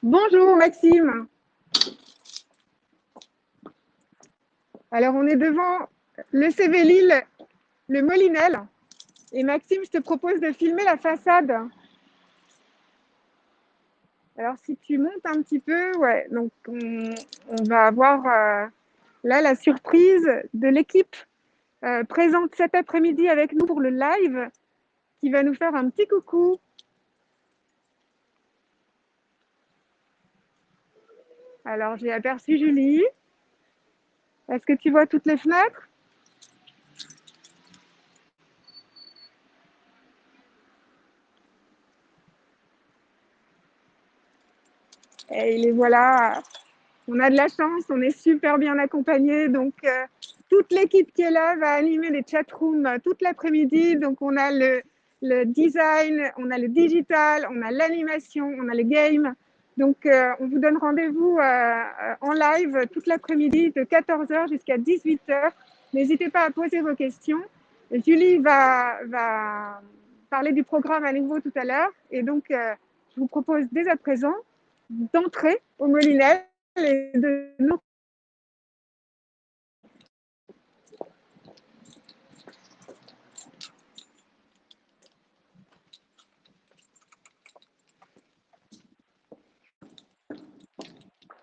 Bonjour Maxime. Alors on est devant le CV Lille, le Molinel. Et Maxime, je te propose de filmer la façade. Alors si tu montes un petit peu, ouais, donc on va avoir là la surprise de l'équipe présente cet après-midi avec nous pour le live qui va nous faire un petit coucou. Alors j'ai aperçu Julie. Est-ce que tu vois toutes les fenêtres? Et les voilà. On a de la chance, on est super bien accompagnés. Donc, toute l'équipe qui est là va animer les chatrooms toute l'après-midi. Donc, on a le design, on a le digital, on a l'animation, on a le game. Donc, on vous donne rendez-vous en live toute l'après-midi de 14h jusqu'à 18h. N'hésitez pas à poser vos questions. Julie va parler du programme à nouveau tout à l'heure. Et donc, je vous propose dès à présent d'entrer au Molinet et de nous.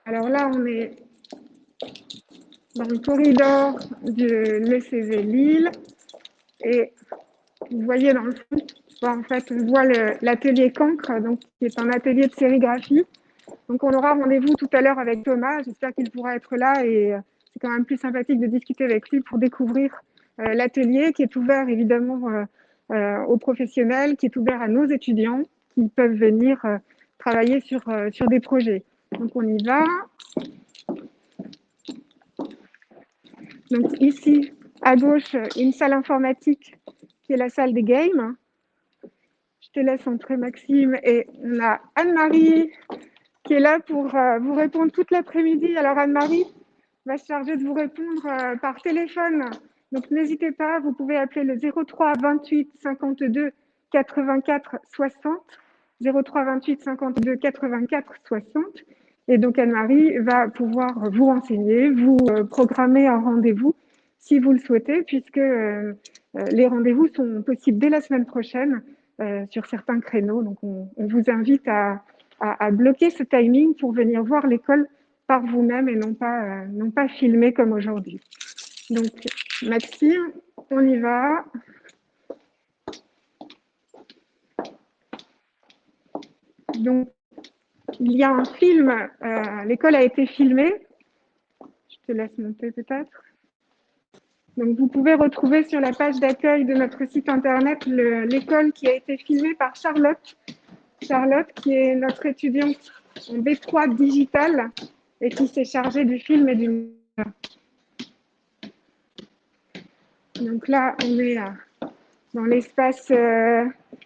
Alors là, on est dans le corridor de l'ECV Lille et vous voyez dans le fond, en fait, on voit l'atelier Cancre, donc, qui est un atelier de sérigraphie. Donc on aura rendez-vous tout à l'heure avec Thomas, j'espère qu'il pourra être là et c'est quand même plus sympathique de discuter avec lui pour découvrir l'atelier qui est ouvert évidemment aux professionnels, qui est ouvert à nos étudiants qui peuvent venir travailler sur des projets. Donc on y va. Donc ici, à gauche, une salle informatique qui est la salle des games. Je te laisse entrer Maxime et on a Anne-Marie qui est là pour vous répondre toute l'après-midi. Alors Anne-Marie va se charger de vous répondre par téléphone. Donc n'hésitez pas, vous pouvez appeler le 03 28 52 84 60. 03 28 52 84 60. Et donc Anne-Marie va pouvoir vous renseigner, vous programmer un rendez-vous si vous le souhaitez, puisque les rendez-vous sont possibles dès la semaine prochaine sur certains créneaux. Donc on vous invite à bloquer ce timing pour venir voir l'école par vous-même et non pas filmer comme aujourd'hui. Donc Maxime, on y va. Donc il y a un film, l'école a été filmée. Je te laisse monter peut-être. Donc vous pouvez retrouver sur la page d'accueil de notre site internet l'école qui a été filmée par Charlotte. Charlotte qui est notre étudiante en B3 digital et qui s'est chargée du film et du... Donc là, on est dans l'espace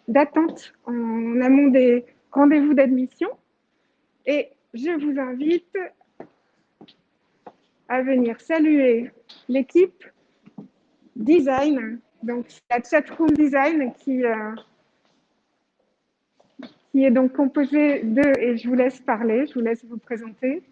d'attente en amont des rendez-vous d'admission. Et je vous invite à venir saluer l'équipe design, donc la chatroom design qui est donc composée de, et je vous laisse parler, je vous laisse vous présenter.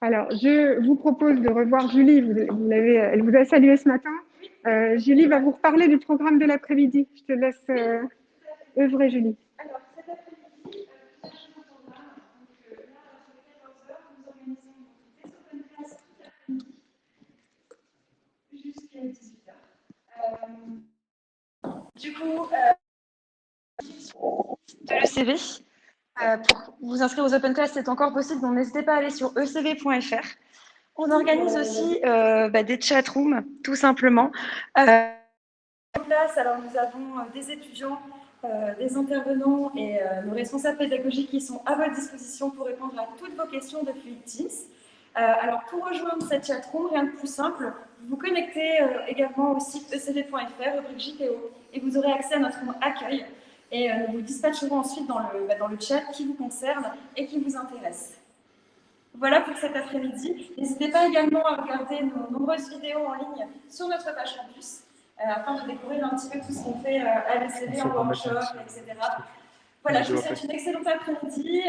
Alors, je vous propose de revoir Julie. Elle vous a salué ce matin. Julie va vous reparler du programme de l'après-midi. Je te laisse œuvrer, Julie. Alors, cet après-midi, programme. Donc là, sur les 14h, nous organisons des open classes toute l'après-midi jusqu'à 18h. Du coup, de le CV. Pour vous inscrire aux Open Class, c'est encore possible, donc n'hésitez pas à aller sur ecv.fr. On organise aussi des chatrooms, tout simplement. En place, alors nous avons des étudiants, des intervenants et nos responsables pédagogiques qui sont à votre disposition pour répondre à toutes vos questions depuis Teams. Alors pour rejoindre cette chatroom, rien de plus simple, vous vous connectez également au site ecv.fr, rubrique JPO, et vous aurez accès à notre accueil. Et nous vous dispatcherons ensuite dans le chat qui vous concerne et qui vous intéresse. Voilà pour cet après-midi. N'hésitez pas également à regarder nos nombreuses vidéos en ligne sur notre page campus, afin de découvrir un petit peu tout ce qu'on fait à l'ECV en workshop, etc. Voilà, je vous souhaite une excellente après-midi.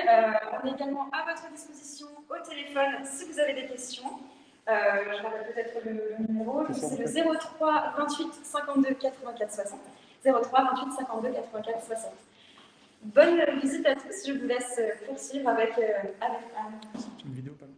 On est également à votre disposition au téléphone si vous avez des questions. Je rappelle peut-être le numéro, c'est le 03 28 52 84 60. 03 28 52 84 60. Bonne visite à tous, je vous laisse poursuivre avec Anne. C'est une vidéo, pardon.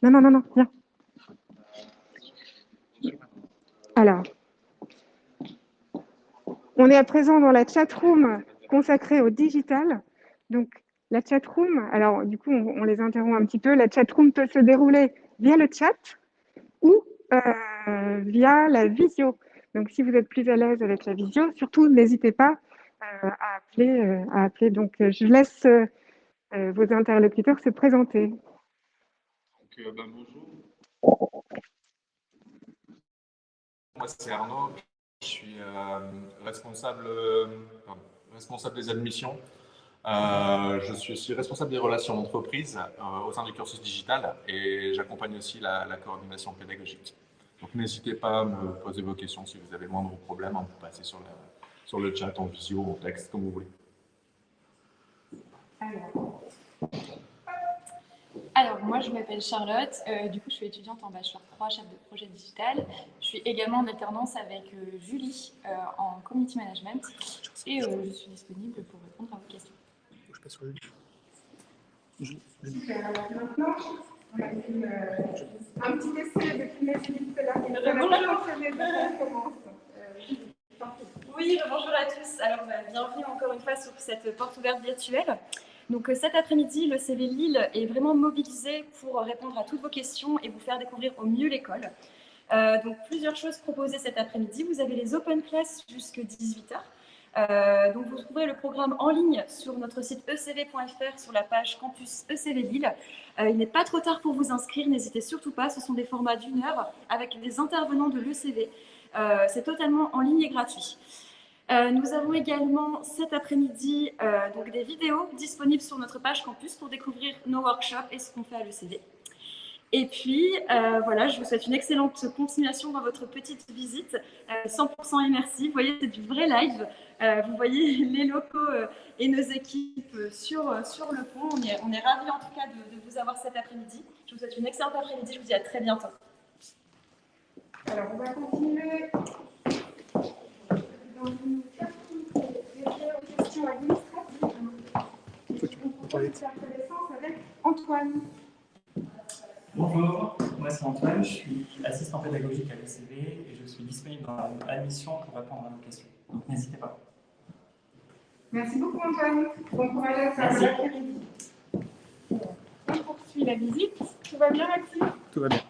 Non, viens. Alors, on est à présent dans la chatroom consacrée au digital. Donc, la chatroom, alors du coup, on les interrompt un petit peu. La chatroom peut se dérouler via le chat ou via la visio. Donc, si vous êtes plus à l'aise avec la visio, surtout, n'hésitez pas à appeler. Donc, je laisse vos interlocuteurs se présenter. Bonjour. Moi, c'est Arnaud. Je suis responsable des admissions. Je suis aussi responsable des relations d'entreprise au sein du cursus digital et j'accompagne aussi la coordination pédagogique. Donc, n'hésitez pas à me poser vos questions si vous avez le moindre problème. Vous passez sur le chat, en visio, en texte, comme vous voulez. Alors, moi, je m'appelle Charlotte. Du coup, je suis étudiante en Bachelor 3, chef de projet digital. Je suis également en alternance avec Julie en Community Management. Et je suis disponible pour répondre à vos questions. Je passe sur le Super. Alors maintenant, on a un petit essai de kinésiste là. Oui, bonjour à tous. Alors, bienvenue encore une fois sur cette porte ouverte virtuelle. Donc cet après-midi, le CV Lille est vraiment mobilisé pour répondre à toutes vos questions et vous faire découvrir au mieux l'école. Donc plusieurs choses proposées cet après-midi. Vous avez les Open Class jusqu'à 18h. Donc vous trouverez le programme en ligne sur notre site ecv.fr sur la page Campus ECV Lille. Il n'est pas trop tard pour vous inscrire, n'hésitez surtout pas. Ce sont des formats d'1 heure avec des intervenants de l'ECV. C'est totalement en ligne et gratuit. Nous avons également cet après-midi donc des vidéos disponibles sur notre page campus pour découvrir nos workshops et ce qu'on fait à l'ECV. Et puis, voilà, je vous souhaite une excellente continuation dans votre petite visite, 100% immersive. Vous voyez, c'est du vrai live. Vous voyez les locaux et nos équipes sur le pont. On est ravis en tout cas de vous avoir cet après-midi. Je vous souhaite une excellente après-midi. Je vous dis à très bientôt. Alors, on va continuer. Dans une question administrative, on propose de faire connaissance avec Antoine. Bonjour, moi c'est Antoine, je suis assistant pédagogique à l'ECV et je suis disponible dans l'admission pour répondre à vos questions. Donc n'hésitez pas. Merci beaucoup Antoine. Bon courage à ça. L'après-midi. On poursuit la visite. Tout va bien Maxime? Tout va bien.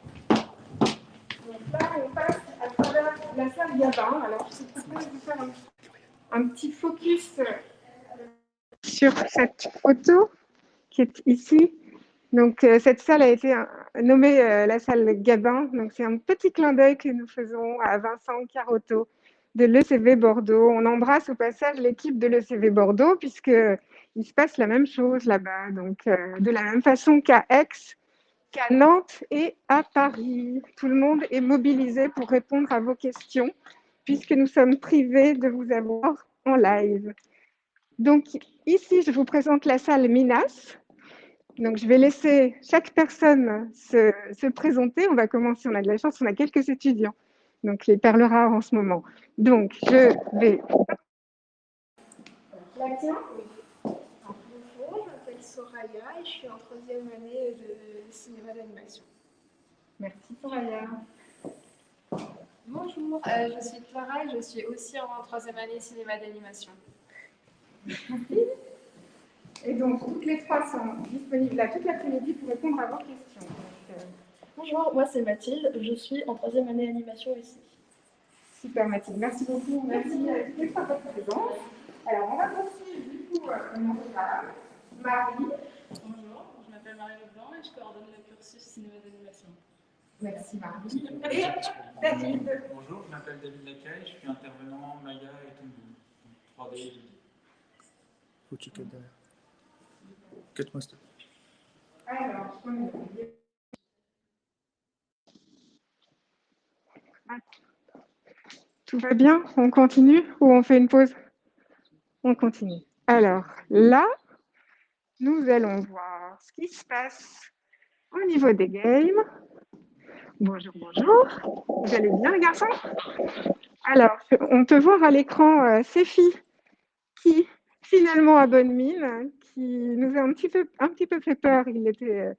Donc là, on passe à travers la salle Gabin. Alors, je te propose de faire un un petit focus sur cette photo qui est ici. Donc, cette salle a été nommée la salle Gabin. Donc, c'est un petit clin d'œil que nous faisons à Vincent Carotto de l'ECV Bordeaux. On embrasse au passage l'équipe de l'ECV Bordeaux puisqu'il se passe la même chose là-bas. Donc, de la même façon qu'à Aix, qu'à Nantes et à Paris. Tout le monde est mobilisé pour répondre à vos questions puisque nous sommes privés de vous avoir en live. Donc, ici, je vous présente la salle Minas. Donc, je vais laisser chaque personne se présenter. On va commencer, on a de la chance, on a quelques étudiants. Donc, les perles rares en ce moment. Donc, je vais... Bonjour, je m'appelle Soraya et je suis en 3e année de cinéma d'animation. Merci, Soraya. Bonjour, je suis Clara et je suis aussi en 3e année cinéma d'animation. Et donc, toutes les trois sont disponibles là toute l'après-midi pour répondre à vos questions. Bonjour, moi c'est Mathilde, je suis en 3e année animation ici. Super Mathilde, merci beaucoup. Merci à toutes les trois de votre présence. Alors, on va poursuivre du coup Marie. Bonjour, je m'appelle Marie Leblanc et je coordonne le cursus cinéma d'animation. Merci Marie. Et David. Bonjour, je m'appelle David Lacaille, je suis intervenant Maya et Tumbi, 3D et 2D. Faut checker derrière. Cut-moi s'il te plaît. Alors, tout va bien? On continue ou on fait une pause? On continue. Alors, là, nous allons voir ce qui se passe au niveau des games. Bonjour, bonjour. Vous allez bien, les garçons? Alors, on peut voir à l'écran Séfi qui, finalement, a bonne mine, qui nous a un petit peu fait peur. Il était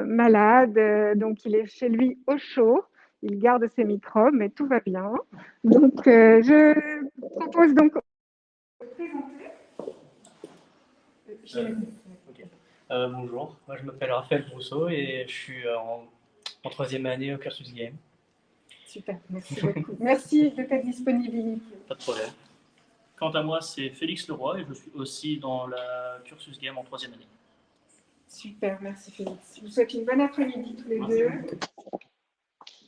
malade, donc il est chez lui au chaud. Il garde ses microbes, mais tout va bien. Donc, je propose donc de présenter. Bonjour, moi je m'appelle Raphaël Brousseau et je suis en 3e année au cursus game. Super, merci beaucoup. Merci de ta disponibilité. Pas de problème. Quant à moi, c'est Félix Leroy et je suis aussi dans la cursus game en 3e année. Super, merci Félix. Je vous souhaite une bonne après-midi tous les deux.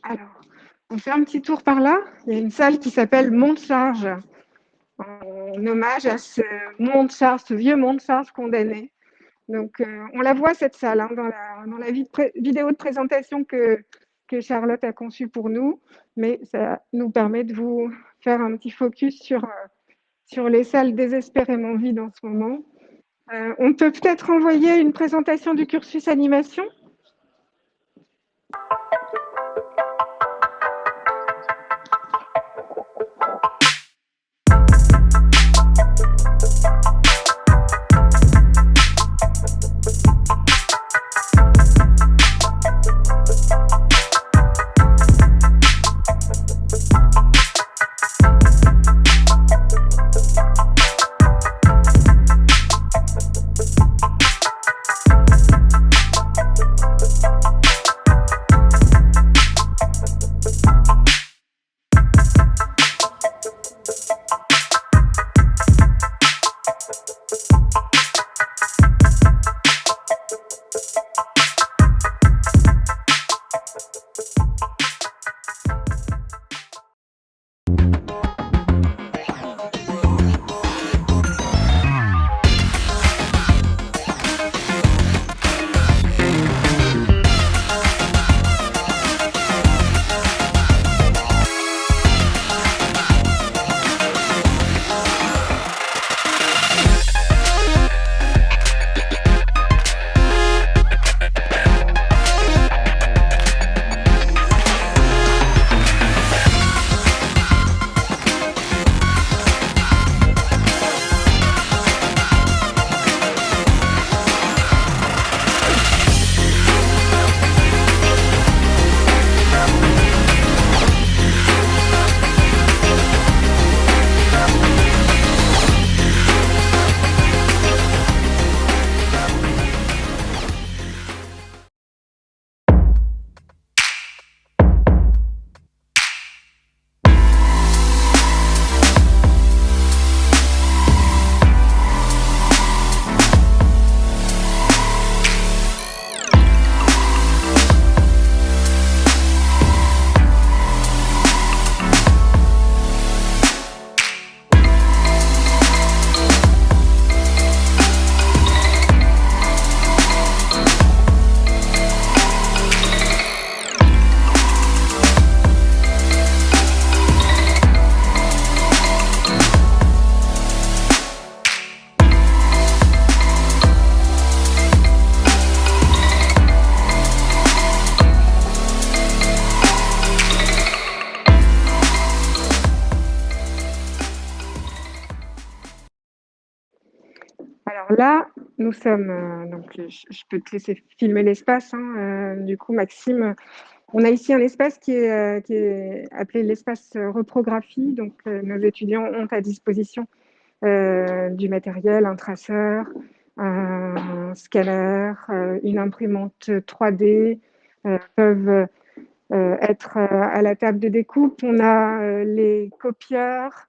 Alors, on fait un petit tour par là. Il y a une salle qui s'appelle Monte-Charge, en hommage à ce Monte-Charge, ce vieux Monte-Charge condamné. Donc, on la voit cette salle dans la vidéo de présentation que Charlotte a conçue pour nous, mais ça nous permet de vous faire un petit focus sur les salles désespérément vides en ce moment. On peut peut-être envoyer une présentation du cursus animation. Là, nous sommes, donc je peux te laisser filmer l'espace, hein, du coup, Maxime. On a ici un espace qui est appelé l'espace reprographie. Donc, nos étudiants ont à disposition du matériel, un traceur, un scanner, une imprimante 3D, peuvent être à la table de découpe. On a les copieurs,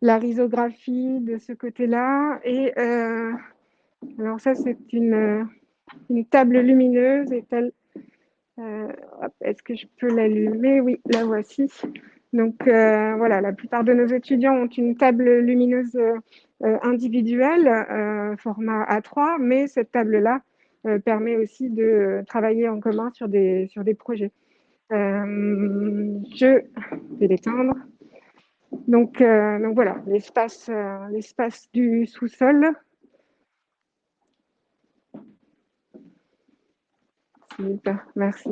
la risographie de ce côté-là. Et alors ça, c'est une table lumineuse. Est-ce que je peux l'allumer? Oui, la voici. Donc voilà, la plupart de nos étudiants ont une table lumineuse individuelle, format A3, mais cette table-là permet aussi de travailler en commun sur des projets. Je vais l'éteindre. Donc voilà, l'espace du sous-sol. Super, merci.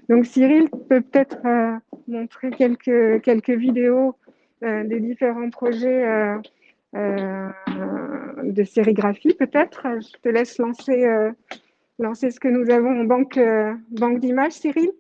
Donc Cyril peut peut-être montrer quelques vidéos des différents projets de sérigraphie, peut-être. Je te laisse lancer ce que nous avons en banque d'images, Cyril.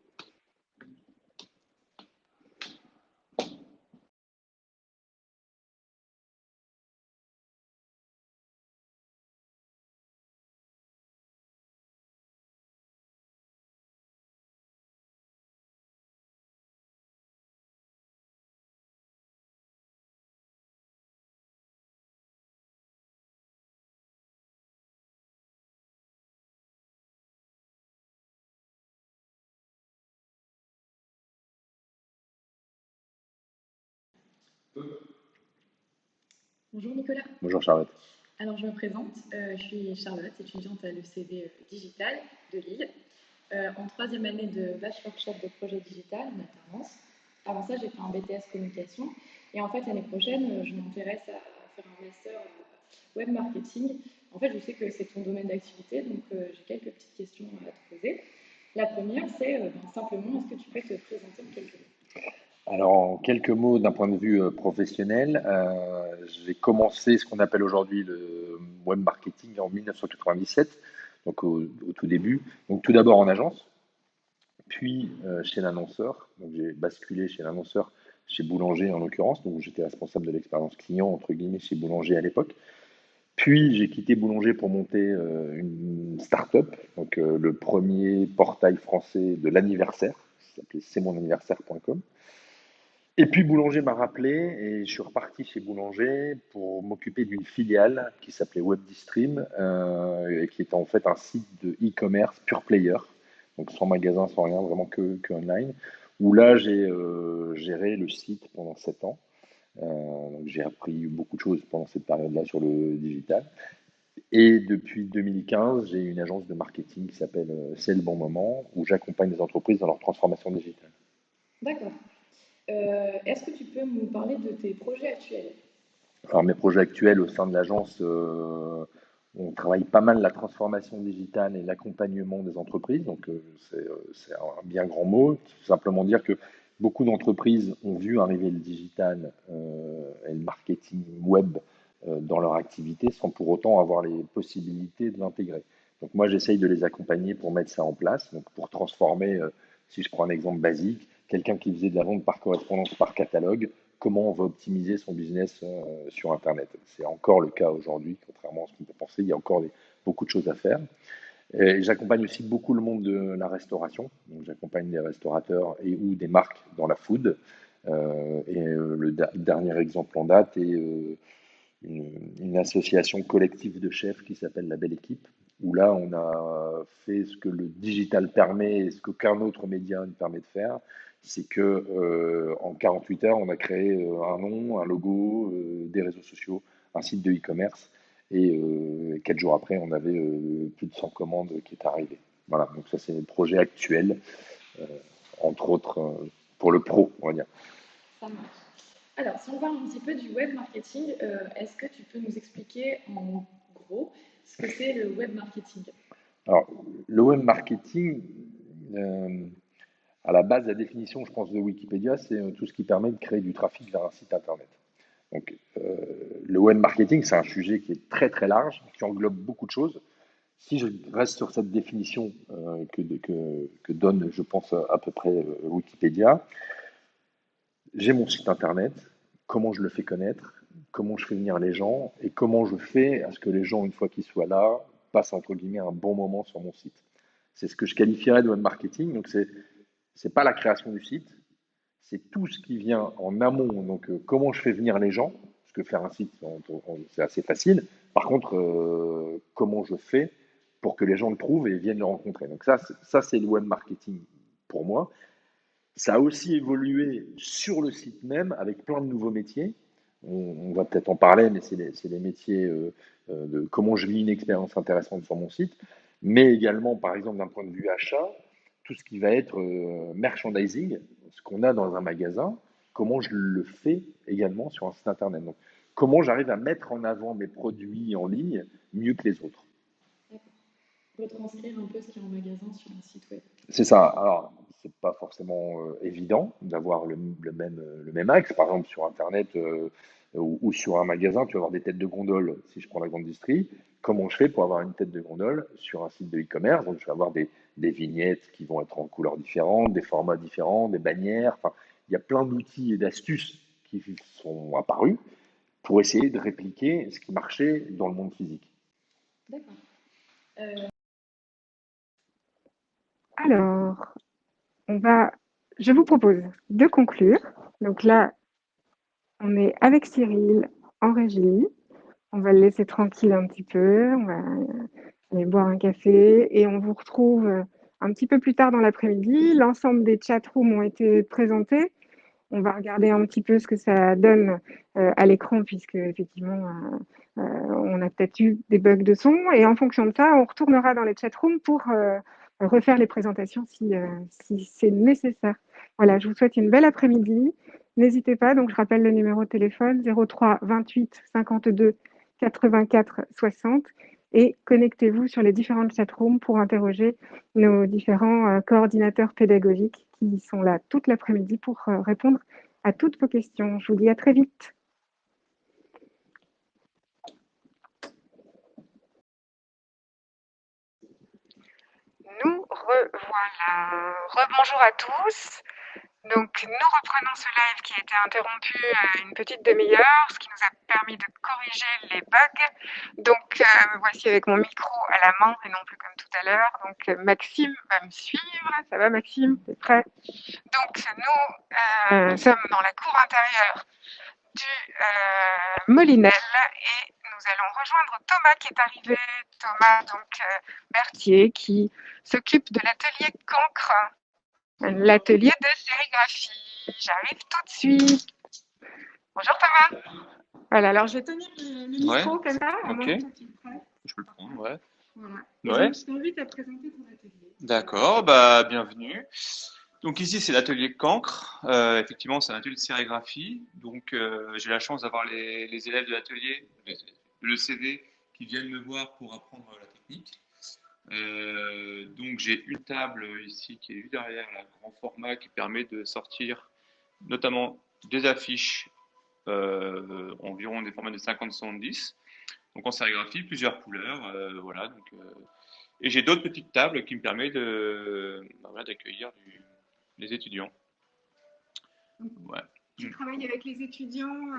Bonjour Nicolas. Bonjour Charlotte. Alors je me présente, je suis Charlotte, étudiante à l'ECV Digital de Lille, en troisième année de bachelor chef de projet digital en alternance. Avant ça, j'ai fait un BTS communication et en fait l'année prochaine, je m'intéresse à faire un master web marketing. En fait, je sais que c'est ton domaine d'activité, donc j'ai quelques petites questions à te poser. La première, c'est simplement, est-ce que tu peux te présenter en quelques mots? Alors, en quelques mots, d'un point de vue professionnel, j'ai commencé ce qu'on appelle aujourd'hui le web marketing en 1997, donc au tout début. Donc, tout d'abord en agence, puis chez l'annonceur. Donc, j'ai basculé chez l'annonceur, chez Boulanger en l'occurrence. Donc, j'étais responsable de l'expérience client, entre guillemets, chez Boulanger à l'époque. Puis, j'ai quitté Boulanger pour monter une start-up, donc le premier portail français de l'anniversaire, qui s'appelait c'estmonanniversaire.com. Et puis Boulanger m'a rappelé et je suis reparti chez Boulanger pour m'occuper d'une filiale qui s'appelait WebDistream, et qui était en fait un site de e-commerce pure player, donc sans magasin, sans rien, vraiment que online, où là j'ai géré le site pendant 7 ans. Donc j'ai appris beaucoup de choses pendant cette période-là sur le digital. Et depuis 2015, j'ai une agence de marketing qui s'appelle C'est le bon moment, où j'accompagne les entreprises dans leur transformation digitale. D'accord. Est-ce que tu peux nous parler de tes projets actuels? Alors mes projets actuels au sein de l'agence, on travaille pas mal la transformation digitale et l'accompagnement des entreprises. Donc c'est un bien grand mot. Tout simplement dire que beaucoup d'entreprises ont vu arriver le digital et le marketing web dans leur activité sans pour autant avoir les possibilités de l'intégrer. Donc moi j'essaye de les accompagner pour mettre ça en place, donc pour transformer, si je prends un exemple basique, quelqu'un qui faisait de la vente par correspondance, par catalogue, comment on va optimiser son business sur Internet. C'est encore le cas aujourd'hui, contrairement à ce qu'on peut penser, il y a encore beaucoup de choses à faire. J'accompagne aussi beaucoup le monde de la restauration. Donc j'accompagne des restaurateurs et ou des marques dans la food. Le dernier exemple en date est une association collective de chefs qui s'appelle La Belle Équipe, où là on a fait ce que le digital permet et ce qu'aucun autre média ne permet de faire, c'est que en 48 heures on a créé un nom, un logo, des réseaux sociaux, un site de e-commerce, et 4 jours après on avait plus de 100 commandes qui étaient arrivées. Voilà, donc ça c'est le projet actuel, entre autres pour le pro, on va dire. Ça marche. Alors, si on parle un petit peu du web marketing, est-ce que tu peux nous expliquer en gros ce que c'est le web marketing? Alors, le web marketing, à la base, la définition, je pense, de Wikipédia, c'est tout ce qui permet de créer du trafic vers un site internet. Donc, le web marketing, c'est un sujet qui est très très large, qui englobe beaucoup de choses. Si je reste sur cette définition que donne, je pense, à peu près Wikipédia, j'ai mon site internet, comment je le fais connaître, comment je fais venir les gens et comment je fais à ce que les gens, une fois qu'ils soient là, passent entre guillemets un bon moment sur mon site. C'est ce que je qualifierais de web marketing. Donc, c'est pas la création du site, c'est tout ce qui vient en amont. Donc, comment je fais venir les gens, parce que faire un site, c'est assez facile. Par contre, comment je fais pour que les gens le trouvent et viennent le rencontrer. Donc, ça c'est le web marketing pour moi. Ça a aussi évolué sur le site même avec plein de nouveaux métiers. On va peut-être en parler, mais c'est les métiers de comment je vis une expérience intéressante sur mon site, mais également, par exemple, d'un point de vue achat, tout ce qui va être merchandising, ce qu'on a dans un magasin, comment je le fais également sur un site internet. Donc, comment j'arrive à mettre en avant mes produits en ligne mieux que les autres. Retranscrire un peu ce qu'il y a en magasin sur un site web. C'est ça. Alors, c'est pas forcément évident d'avoir le même axe. Par exemple, sur Internet ou sur un magasin, tu vas avoir des têtes de gondole, si je prends la grande distrie. Comment je fais pour avoir une tête de gondole sur un site de e-commerce? Donc, je vais avoir des vignettes qui vont être en couleurs différentes, des formats différents, des bannières. Enfin, il y a plein d'outils et d'astuces qui sont apparus pour essayer de répliquer ce qui marchait dans le monde physique. D'accord. Alors, je vous propose de conclure. Donc là, on est avec Cyril en régie. On va le laisser tranquille un petit peu. On va aller boire un café et on vous retrouve un petit peu plus tard dans l'après-midi. L'ensemble des chatrooms ont été présentés. On va regarder un petit peu ce que ça donne à l'écran, puisque effectivement, on a peut-être eu des bugs de son. Et en fonction de ça, on retournera dans les chatrooms pour refaire les présentations si c'est nécessaire. Voilà, je vous souhaite une belle après-midi. N'hésitez pas, donc je rappelle le numéro de téléphone 03 28 52 84 60 et connectez-vous sur les différentes chatrooms pour interroger nos différents coordinateurs pédagogiques qui sont là toute l'après-midi pour répondre à toutes vos questions. Je vous dis à très vite. Nous revoilà. Rebonjour à tous. Donc, nous reprenons ce live qui a été interrompu une petite demi-heure, ce qui nous a permis de corriger les bugs. Donc, voici avec mon micro à la main et non plus comme tout à l'heure. Donc, Maxime va me suivre. Ça va, Maxime? T'es prêt? Donc, nous sommes dans la cour intérieure du Molinel et nous allons rejoindre Thomas qui est arrivé. Thomas, donc, Berthier, qui s'occupe de l'atelier Cancre. L'atelier de sérigraphie. J'arrive tout de suite. Bonjour Thomas. Voilà, alors je vais tenir le micro comme ça. Ok. Je peux le prendre, ouais. Voilà. Ouais. Donc, je t'invite à présenter ton atelier. D'accord, bah bienvenue. Donc ici c'est l'atelier Cancre. Effectivement c'est un atelier de sérigraphie. Donc j'ai la chance d'avoir les élèves de l'atelier, de l'ECV, qui viennent me voir pour apprendre la technique. Donc j'ai une table ici qui est juste derrière, la grand format, qui permet de sortir notamment des affiches environ des formats de 50-70, donc en sérigraphie, plusieurs couleurs, voilà. Donc, et j'ai d'autres petites tables qui me permettent d'accueillir les étudiants. Ouais. Tu travailles avec les étudiants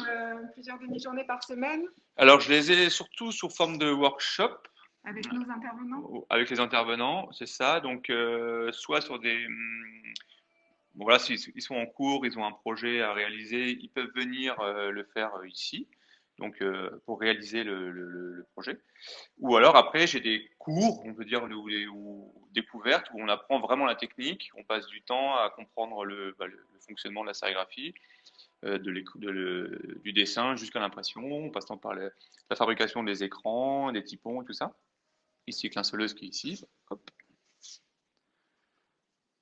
plusieurs demi-journées par semaine? Alors je les ai surtout sous forme de workshop. Avec nos intervenants? Avec les intervenants, c'est ça. Donc, soit sur des... Bon, voilà, s'ils sont en cours, ils ont un projet à réaliser, ils peuvent venir le faire ici, donc pour réaliser le projet. Ou alors, après, j'ai des cours, on peut dire, ou découvertes, où on apprend vraiment la technique, on passe du temps à comprendre le fonctionnement de la sérigraphie, du dessin jusqu'à l'impression, on passe temps par la fabrication des écrans, des typons et tout ça. Ici, avec l'insoleuse qui est ici. Hop.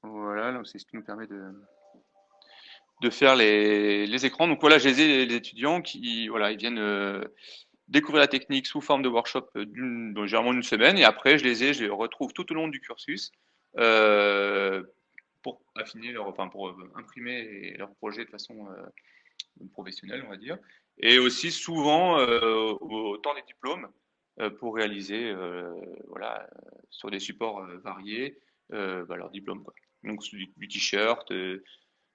Voilà, donc c'est ce qui nous permet de faire les écrans. Donc voilà, j'ai les étudiants qui voilà, ils viennent découvrir la technique sous forme de workshop généralement une semaine, et après je les retrouve tout au long du cursus pour affiner pour imprimer leur projet de façon professionnelle, on va dire. et aussi souvent au temps des diplômes pour réaliser voilà, sur des supports variés leur diplôme, quoi. Donc du t-shirt,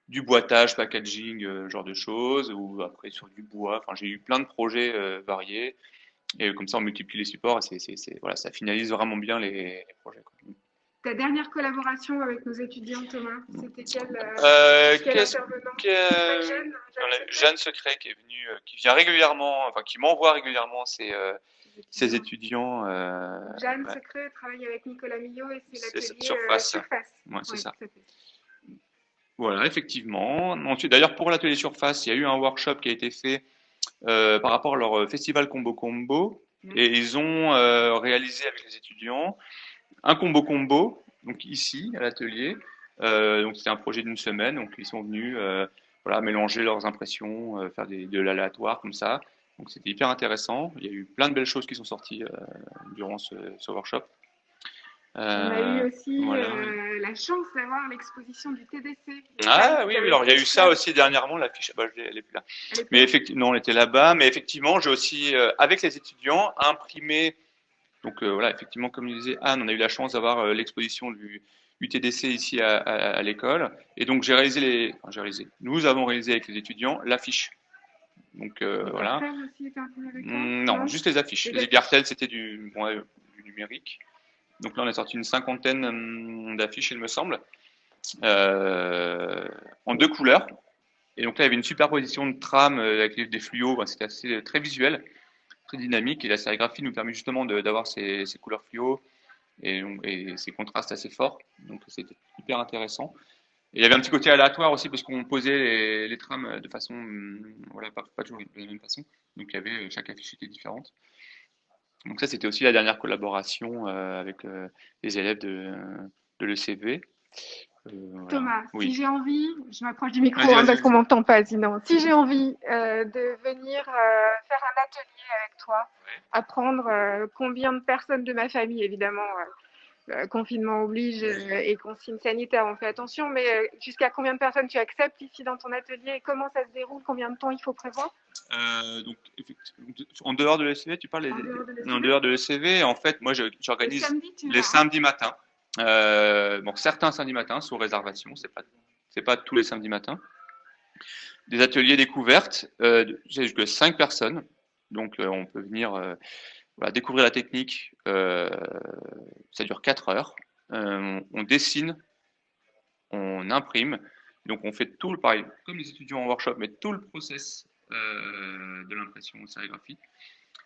du boitage, packaging, genre de choses, ou après sur du bois. Enfin, j'ai eu plein de projets variés, et comme ça on multiplie les supports, et voilà, ça finalise vraiment bien les projets, quoi. Ta dernière collaboration avec nos étudiants, Thomas, c'était quel intervenant? Jeanne Secret qui est venue, qui vient régulièrement, enfin qui m'envoie régulièrement ses étudiants. Jeanne Secret travaille avec Nicolas Millot et c'est l'atelier Surface. Ouais, c'est ça. Voilà, effectivement. Ensuite, d'ailleurs, pour l'atelier Surface, il y a eu un workshop qui a été fait par rapport à leur festival Combo Combo, et ils ont réalisé avec les étudiants un combo, donc ici à l'atelier. Donc c'était un projet d'une semaine, donc ils sont venus voilà, mélanger leurs impressions, faire de l'aléatoire comme ça. Donc c'était hyper intéressant. Il y a eu plein de belles choses qui sont sorties durant ce workshop. On a eu aussi la chance d'avoir l'exposition du TDC. Ah oui, alors il y a eu ça aussi dernièrement, l'affiche, elle est plus là. Mais effectivement, non, elle était là-bas, mais effectivement, j'ai aussi, avec les étudiants, imprimé. Donc voilà, effectivement, comme je disais Anne, on a eu la chance d'avoir l'exposition du TDC ici à l'école. Et donc nous avons réalisé avec les étudiants l'affiche. Donc voilà. Aussi était imprimé avec toi non, juste les affiches. Les cartels, c'était du numérique. Donc là, on a sorti une cinquantaine d'affiches, il me semble, en 2 couleurs. Et donc là, il y avait une superposition de trames avec des fluos. C'était assez très visuel, très dynamique, et la sérigraphie nous permet justement d'avoir ces couleurs fluo et ces contrastes assez forts, donc c'était hyper intéressant. Et il y avait un petit côté aléatoire aussi, parce qu'on posait les trames de façon, voilà, pas toujours de la même façon, donc il y avait, chaque affiche était différente. Donc ça, c'était aussi la dernière collaboration avec les élèves de l'ECV. Thomas, oui. Si j'ai envie, je m'approche du micro parce qu'on m'entend pas sinon. Si j'ai envie de venir faire un atelier avec toi, apprendre combien de personnes de ma famille, évidemment, confinement oblige et consignes sanitaires, on fait attention, mais jusqu'à combien de personnes tu acceptes ici dans ton atelier, comment ça se déroule, combien de temps il faut prévoir? Donc, en dehors de l'ECV, tu parles en dehors de l'ECV, en fait, moi j'organise les samedis matins. Bon, certains samedis matins sous réservation, c'est pas tous les samedis matins. Des ateliers découvertes, j'ai jusqu'à 5 personnes, donc on peut venir voilà, découvrir la technique. Ça dure 4 heures. On dessine, on imprime, donc on fait tout le pareil, comme les étudiants en workshop, mais tout le process de l'impression, de sérigraphie.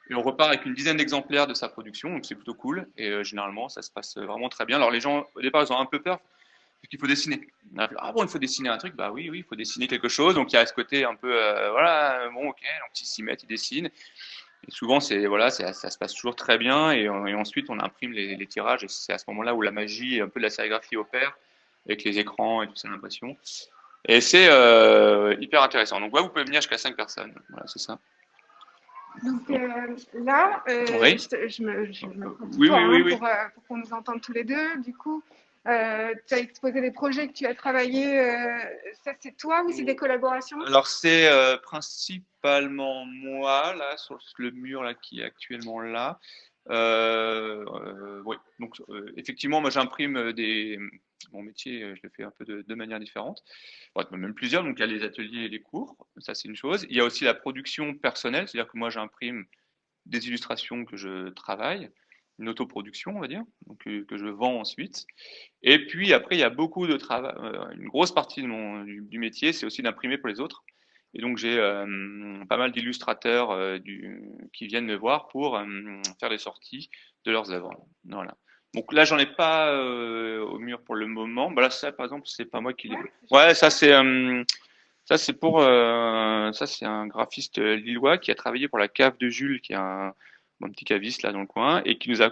Et on repart avec une dizaine d'exemplaires de sa production, donc c'est plutôt cool. Et généralement, ça se passe vraiment très bien. Alors les gens, au départ, ils ont un peu peur, parce qu'il faut dessiner. Ah bon, il faut dessiner un truc? Bah oui, il faut dessiner quelque chose. Donc il y a ce côté un peu, voilà, bon, ok, donc ils s'y mettent, ils dessinent. Et souvent, voilà, ça se passe toujours très bien. Et ensuite, on imprime les tirages. Et c'est à ce moment-là où la magie, un peu de la sérigraphie opère, avec les écrans et tout ça, l'impression. Et c'est hyper intéressant. Donc, ouais, vous pouvez venir jusqu'à 5 personnes. Voilà, c'est ça. Donc là, oui. je me pour qu'on nous entende tous les deux. Du coup, tu as exposé des projets que tu as travaillé. Ça, c'est toi ou c'est des collaborations? Alors, c'est principalement moi, là, sur le mur là, qui est actuellement là. Oui, donc effectivement, moi j'imprime mon métier, je le fais un peu de manière différente. Bon, même plusieurs, donc il y a les ateliers et les cours, ça c'est une chose. Il y a aussi la production personnelle, c'est-à-dire que moi j'imprime des illustrations que je travaille, une autoproduction on va dire, donc que je vends ensuite. Et puis après il y a beaucoup de travail, une grosse partie du métier, c'est aussi d'imprimer pour les autres. Et donc j'ai pas mal d'illustrateurs qui viennent me voir pour faire des sorties de leurs œuvres. Voilà. Donc là j'en ai pas au mur pour le moment. Bah là ça par exemple c'est pas moi qui l'ai. Ouais, ça c'est pour ça c'est un graphiste lillois qui a travaillé pour la cave de Jules, qui est un petit caviste là dans le coin, et qui nous a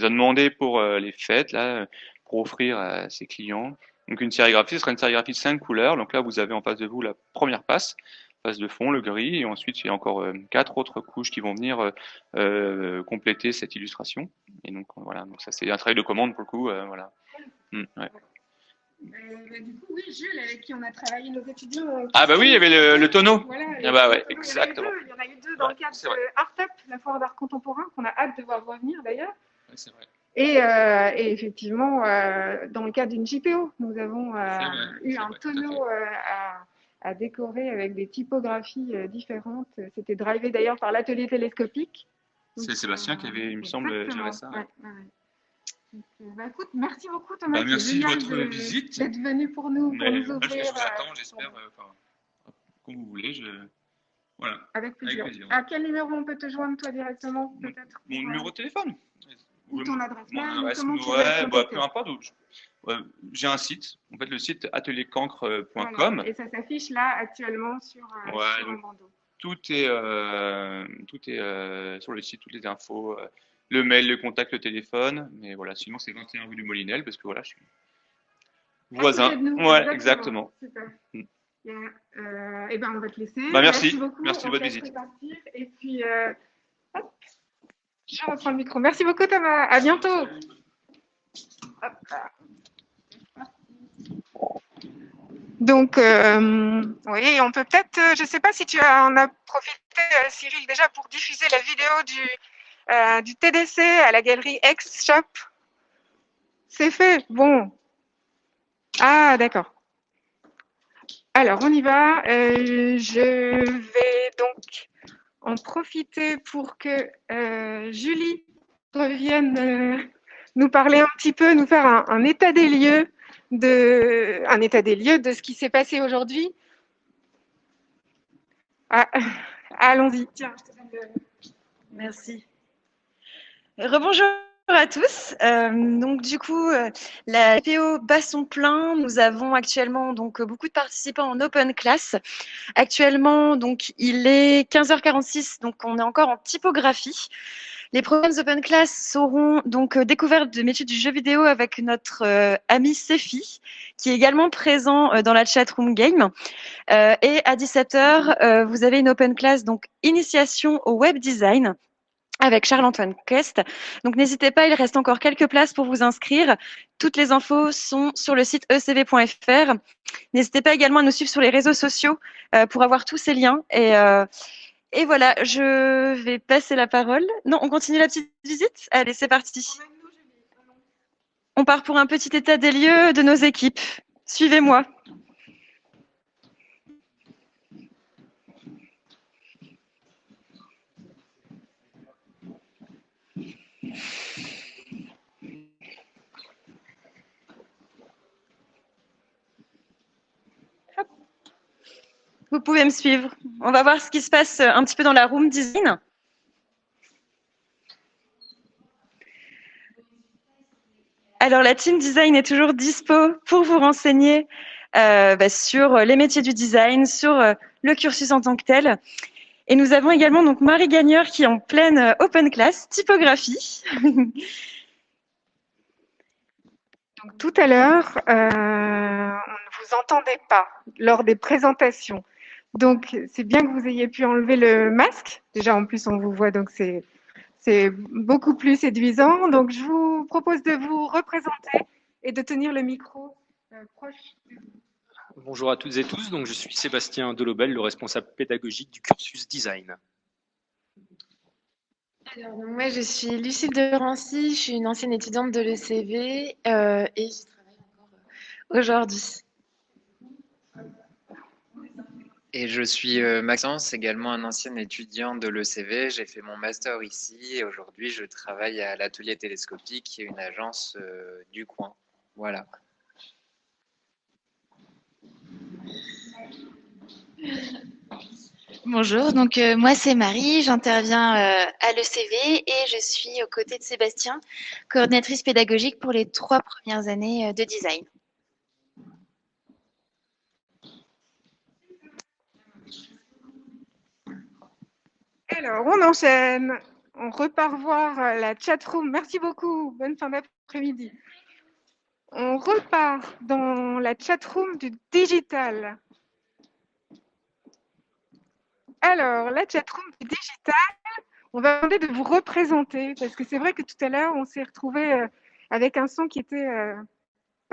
demandé pour les fêtes là pour offrir à ses clients. Donc une sérigraphie, ce sera une sérigraphie de 5 couleurs. Donc là, vous avez en face de vous la première passe de fond, le gris, et ensuite il y a encore 4 autres couches qui vont venir compléter cette illustration. Et donc voilà, donc ça c'est un travail de commande pour le coup, voilà. Du coup, oui, Jules, avec qui on a travaillé nos étudiants. Ah bah oui, il y avait le tonneau. Voilà, Ah bah ouais, il y en a eu exactement. deux. Il y en a eu deux dans le cadre de Art Up, la foire d'art contemporain, qu'on a hâte de voir revenir d'ailleurs. Ouais, c'est vrai. Et effectivement, dans le cadre d'une JPO, nous avons eu un tonneau à décorer avec des typographies différentes. C'était drivé d'ailleurs par l'atelier télescopique. C'est Sébastien qui avait, il me semble, géré ça. Ouais. Donc, bah, écoute, merci beaucoup Thomas. Bah, merci de votre génial visite. d'être venu pour nous Je ouvrir. vous attends, j'espère, comme vous voulez. Voilà. Avec plaisir. À quel numéro on peut te joindre toi directement peut-être? Mon numéro de téléphone. Ou ton adresse mail. Mon adresse, peu importe. J'ai un site, en fait le site ateliercancre.com. Voilà. Et ça s'affiche là actuellement sur un bandeau. Tout est sur le site, toutes les infos, le mail, le contact, le téléphone. Mais voilà, sinon c'est 21 rue du Molinel parce que voilà, je suis voisin. Ouais, exactement. Super. Et ben on va te laisser. Bah, merci. Merci beaucoup. Merci de votre visite. Et puis hop, je reprends le micro. Merci beaucoup Thomas. À bientôt. Hop. Donc, oui, on peut peut-être, je ne sais pas si tu en as profité, Cyril, déjà pour diffuser la vidéo du TDC à la galerie X-Shop. C'est fait, bon. Ah, d'accord. Alors, on y va. Je vais donc en profiter pour que Julie revienne nous parler un petit peu, nous faire un état des lieux de ce qui s'est passé aujourd'hui. Ah, allons-y. Tiens, je te donne Merci. Rebonjour à tous. Donc du coup, la PO bat son plein. Nous avons actuellement donc beaucoup de participants en open class. Actuellement, donc il est 15h46, donc on est encore en typographie. Les prochaines open class seront donc découvertes de métiers du jeu vidéo avec notre ami Sefi, qui est également présent dans la chatroom game. Et à 17h, vous avez une open class donc initiation au web design avec Charles-Antoine Quest. Donc n'hésitez pas, il reste encore quelques places pour vous inscrire. Toutes les infos sont sur le site ecv.fr. N'hésitez pas également à nous suivre sur les réseaux sociaux pour avoir tous ces liens. Et voilà, je vais passer la parole. Non, on continue la petite visite? Allez, c'est parti. On part pour un petit état des lieux de nos équipes. Suivez-moi. Hop. Vous pouvez me suivre. On va voir ce qui se passe un petit peu dans la room design. Alors, la team design est toujours dispo pour vous renseigner sur les métiers du design, sur le cursus en tant que tel. Et nous avons également donc Marie Gagneur qui est en pleine open class, typographie. Donc, tout à l'heure, on ne vous entendait pas lors des présentations. Donc, c'est bien que vous ayez pu enlever le masque. Déjà, en plus, on vous voit, donc c'est beaucoup plus séduisant. Donc, je vous propose de vous représenter et de tenir le micro proche de vous. Bonjour à toutes et tous, donc je suis Sébastien Delobel, le responsable pédagogique du cursus design. Alors, donc moi je suis Lucille de Rancy, je suis une ancienne étudiante de l'ECV et je travaille encore aujourd'hui. Et je suis Maxence, également un ancien étudiant de l'ECV. J'ai fait mon master ici et aujourd'hui je travaille à l'Atelier Télescopique, qui est une agence du coin. Voilà. Bonjour, donc moi c'est Marie, j'interviens à l'ECV et je suis aux côtés de Sébastien, coordinatrice pédagogique pour les 3 premières années de design. Alors, on enchaîne. On repart voir la chatroom. Merci beaucoup. Bonne fin d'après-midi. On repart dans la chatroom du digital. Alors, la chatroom du digital, on va demander de vous représenter parce que c'est vrai que tout à l'heure, on s'est retrouvé avec un son qui était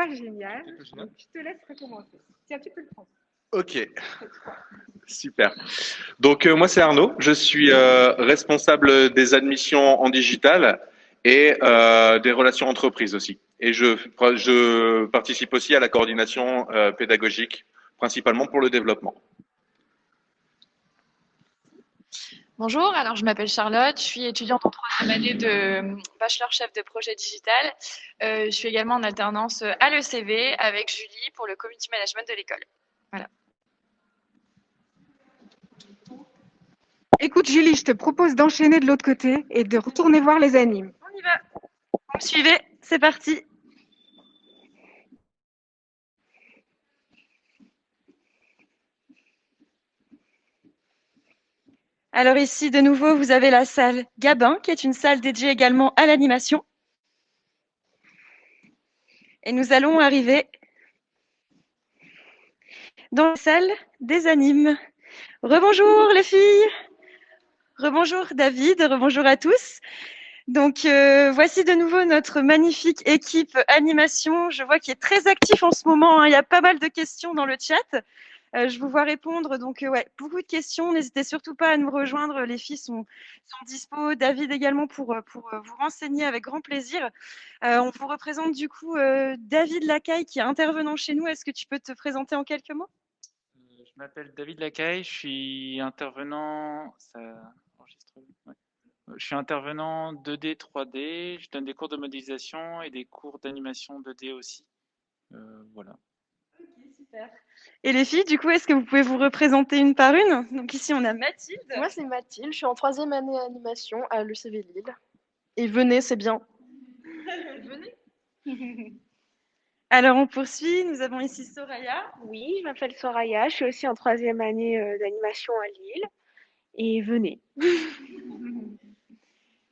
pas génial. Donc, je te laisse recommencer. Tiens, tu peux le prendre. Ok, super. Donc moi c'est Arnaud, je suis responsable des admissions en digital et des relations entreprises aussi. Et je participe aussi à la coordination pédagogique, principalement pour le développement. Bonjour, alors je m'appelle Charlotte, je suis étudiante en troisième année de bachelor chef de projet digital. Je suis également en alternance à l'ECV avec Julie pour le community management de l'école. Voilà. Écoute, Julie, je te propose d'enchaîner de l'autre côté et de retourner voir les animes. On y va. Vous me suivez, c'est parti. Alors ici, de nouveau, vous avez la salle Gabin, qui est une salle dédiée également à l'animation. Et nous allons arriver dans la salle des animes. Rebonjour les filles. Rebonjour David, rebonjour à tous. Donc voici de nouveau notre magnifique équipe animation. Je vois qu'il est très actif en ce moment, hein. Il y a pas mal de questions dans le chat. Je vous vois répondre, donc ouais, beaucoup de questions. N'hésitez surtout pas à nous rejoindre. Les filles sont dispo. David également pour vous renseigner avec grand plaisir. On vous représente du coup David Lacaille qui est intervenant chez nous. Est-ce que tu peux te présenter en quelques mots? Je m'appelle David Lacaille, je suis intervenant, ça enregistre, ouais. Je suis intervenant 2D, 3D, je donne des cours de modélisation et des cours d'animation 2D aussi. Voilà. Ok, super. Et les filles, du coup, est-ce que vous pouvez vous représenter une par une? Donc ici, on a Mathilde. Moi, c'est Mathilde, je suis en troisième année animation à l'ECV Lille. Et venez, c'est bien. Venez. Alors, on poursuit. Nous avons ici Soraya. Oui, je m'appelle Soraya, je suis aussi en troisième année d'animation à Lille. Et venez.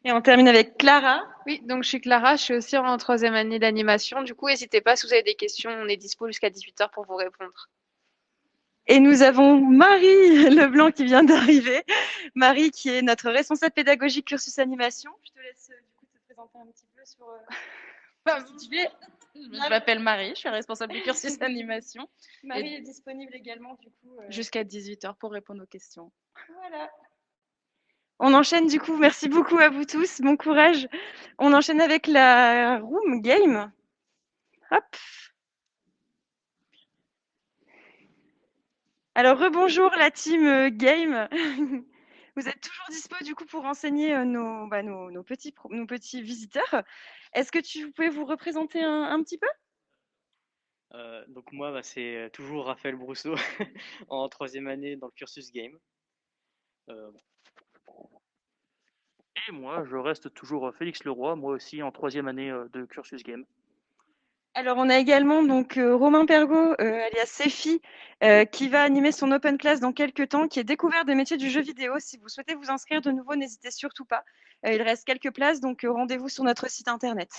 Et on termine avec Clara. Oui, donc je suis Clara, je suis aussi en troisième année d'animation. Du coup, n'hésitez pas, si vous avez des questions, on est dispo jusqu'à 18h pour vous répondre. Et nous avons Marie Leblanc qui vient d'arriver. Marie qui est notre responsable pédagogique cursus animation. Je te laisse du coup te présenter un petit peu sur... Je m'appelle Marie, je suis responsable du cursus animation. Marie est disponible également du coup. Jusqu'à 18h pour répondre aux questions. Voilà. On enchaîne du coup, merci beaucoup à vous tous, bon courage. On enchaîne avec la room game. Hop. Alors rebonjour la team game. Vous êtes toujours dispo du coup pour renseigner nos petits visiteurs. Est-ce que vous pouvez vous représenter un petit peu? Donc moi, c'est toujours Raphaël Brousseau en troisième année dans le cursus game. Et moi, je reste toujours Félix Leroy, moi aussi en troisième année de cursus game. Alors, on a également donc Romain Pergaud, alias Sefi, qui va animer son open class dans quelques temps, qui est découvert des métiers du jeu vidéo. Si vous souhaitez vous inscrire de nouveau, n'hésitez surtout pas. Il reste quelques places, donc rendez-vous sur notre site internet.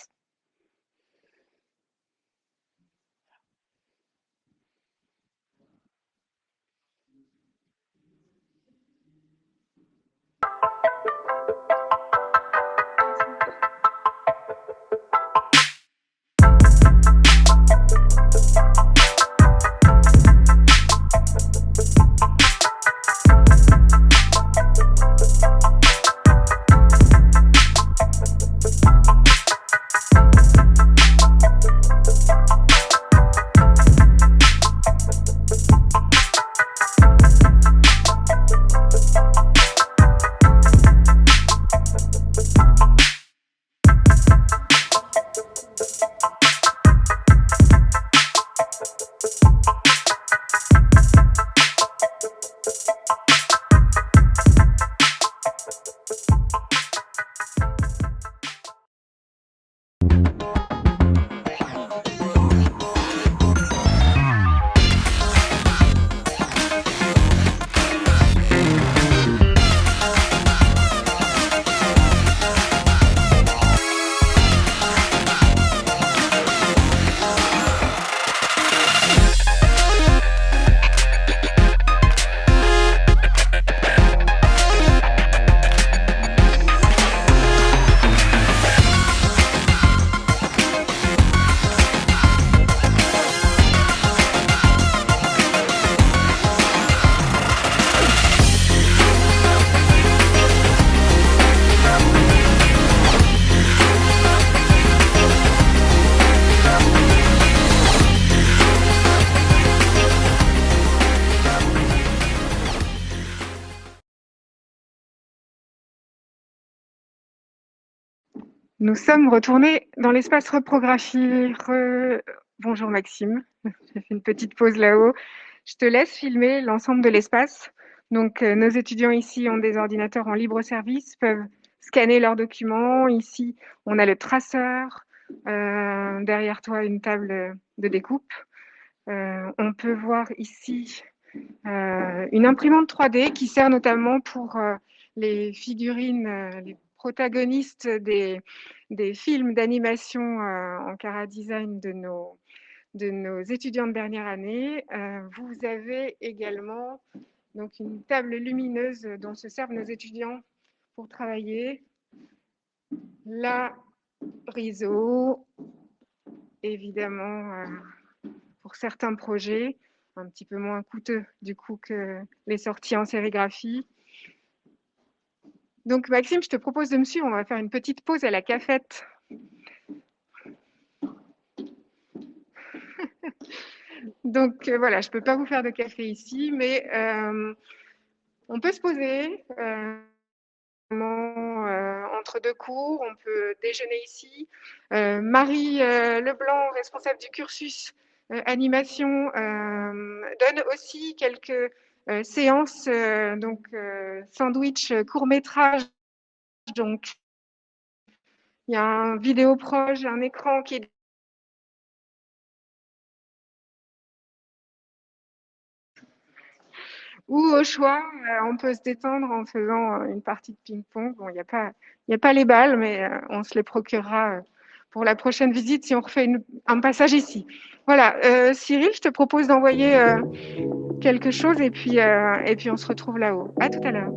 Nous sommes retournés dans l'espace reprographie. Bonjour Maxime, j'ai fait une petite pause là-haut. Je te laisse filmer l'ensemble de l'espace. Donc, nos étudiants ici ont des ordinateurs en libre service, peuvent scanner leurs documents. Ici, on a le traceur. Derrière toi, une table de découpe. On peut voir ici une imprimante 3D qui sert notamment pour les figurines, les protagonistes des films d'animation en Cara Design de nos étudiants de dernière année. Vous avez également donc une table lumineuse dont se servent nos étudiants pour travailler. La RISO, évidemment, pour certains projets, un petit peu moins coûteux du coup que les sorties en sérigraphie. Donc Maxime, je te propose de me suivre, on va faire une petite pause à la cafette. Donc voilà, je ne peux pas vous faire de café ici, mais on peut se poser entre deux cours, on peut déjeuner ici. Marie Leblanc, responsable du cursus animation, donne aussi quelques séances, donc sandwich court-métrage. Donc il y a un vidéo proche, un écran qui est ou au choix, on peut se détendre en faisant une partie de ping-pong. Bon, il n'y a pas les balles, mais on se les procurera pour la prochaine visite si on refait un passage ici. Voilà, Cyril, je te propose d'envoyer quelque chose et puis on se retrouve là-haut. À tout à l'heure.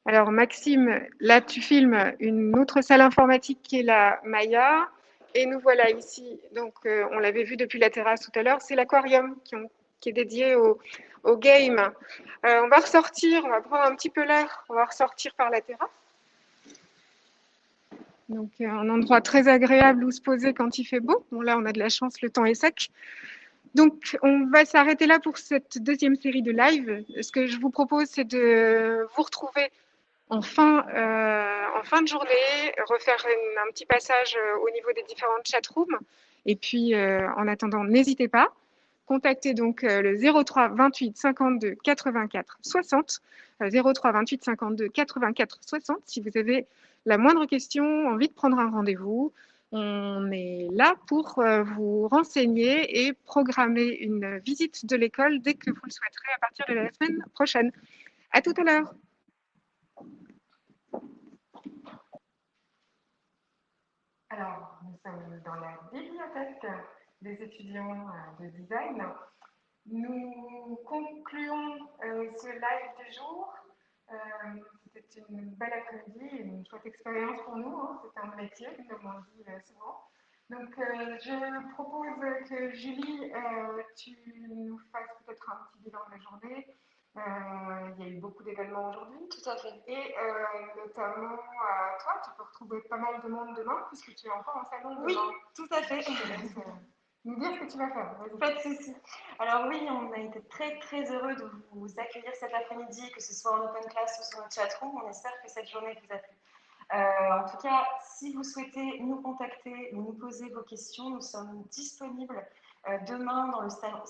Alors Maxime, là tu filmes une autre salle informatique qui est la Maya. Et nous voilà ici, donc on l'avait vu depuis la terrasse tout à l'heure, c'est l'aquarium qui est dédié au game. On va ressortir, on va prendre un petit peu l'air, on va ressortir par la terrasse. Donc un endroit très agréable où se poser quand il fait beau. Bon là on a de la chance, le temps est sec. Donc on va s'arrêter là pour cette deuxième série de live. Ce que je vous propose c'est de vous retrouver en fin de journée, refaire un petit passage au niveau des différentes chatrooms Et puis, en attendant, n'hésitez pas. Contactez donc le 03 28 52 84 60, 03 28 52 84 60 si vous avez la moindre question, envie de prendre un rendez-vous. On est là pour vous renseigner et programmer une visite de l'école dès que vous le souhaiterez à partir de la semaine prochaine. À tout à l'heure. Alors, nous sommes dans la bibliothèque des étudiants de design. Nous concluons ce live du jour. C'était une belle après-midi, une chouette expérience pour nous. Hein. C'est un métier, comme on dit souvent. Donc, je propose que Julie, tu nous fasses peut-être un petit bilan de la journée. Il y a eu beaucoup d'événements aujourd'hui. Tout à fait. Et notamment, toi, tu peux retrouver pas mal de monde demain, puisque tu es encore en salon demain. Oui, tout à fait. Je te laisse nous dire ce que tu vas faire. Pas de souci. Alors oui, on a été très très heureux de vous accueillir cet après-midi, que ce soit en open class ou sur notre chatroom. On espère que cette journée vous a plu. En tout cas, si vous souhaitez nous contacter ou nous poser vos questions, nous sommes disponibles demain dans le salon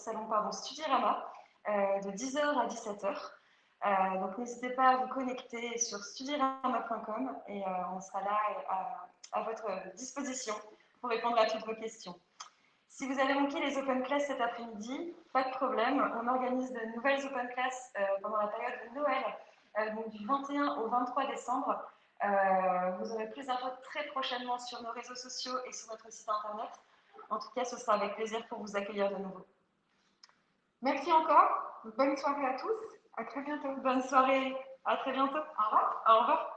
Studirama de 10h à 17h. Donc n'hésitez pas à vous connecter sur studirama.com et on sera là à votre disposition pour répondre à toutes vos questions. Si vous avez manqué les open class cet après-midi, pas de problème, on organise de nouvelles open class pendant la période de Noël, donc du 21 au 23 décembre. Vous aurez plus d'infos très prochainement sur nos réseaux sociaux et sur notre site internet. En tout cas, ce sera avec plaisir pour vous accueillir de nouveau. Merci encore, bonne soirée à tous, à très bientôt. Bonne soirée, à très bientôt. Au revoir. Au revoir.